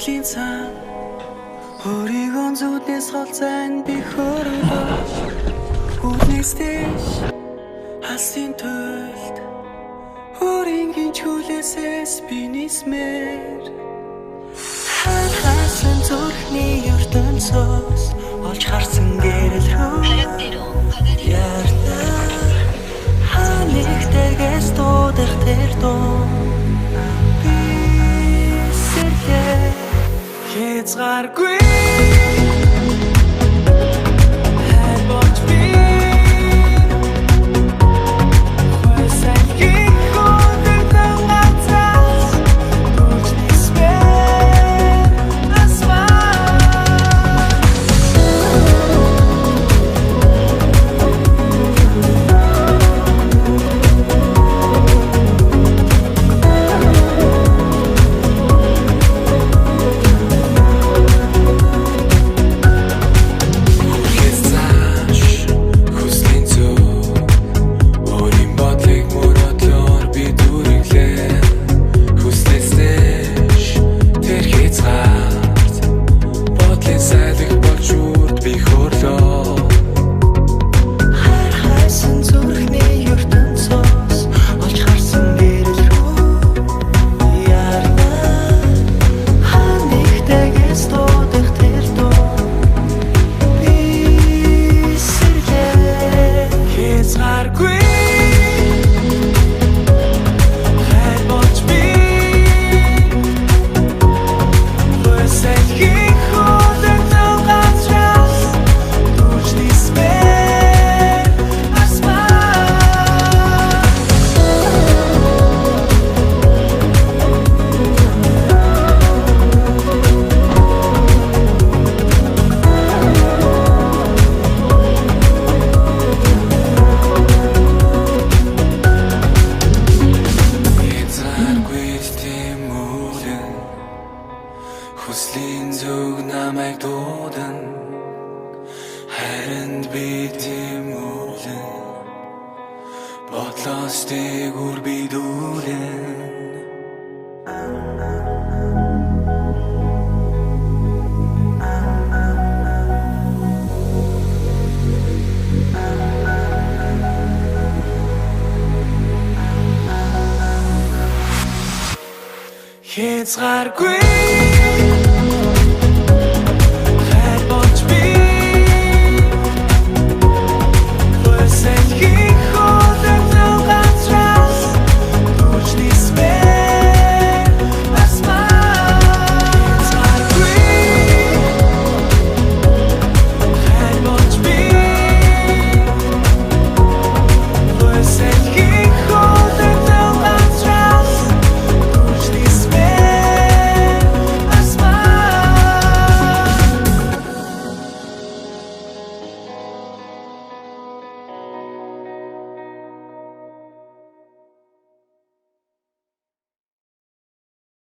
хүслийн цаан өөрийгөө зүуднээс холцайн би хөрөлөө Үднэстэш хасын төлд Хөрингийн чүлээсээс би нисмээр Хасан зүрхний ертөнцөөс олж харсан гэрэл рүү Ярна Ханигтэгээс дуудах тэр дуу Би сэрхээ Хязгааргүй Хүслийн зүг намайг дуудан Хайранд би тэмүүлэн Бодлоос дээгүүр би дүүлэн Хязгааргүй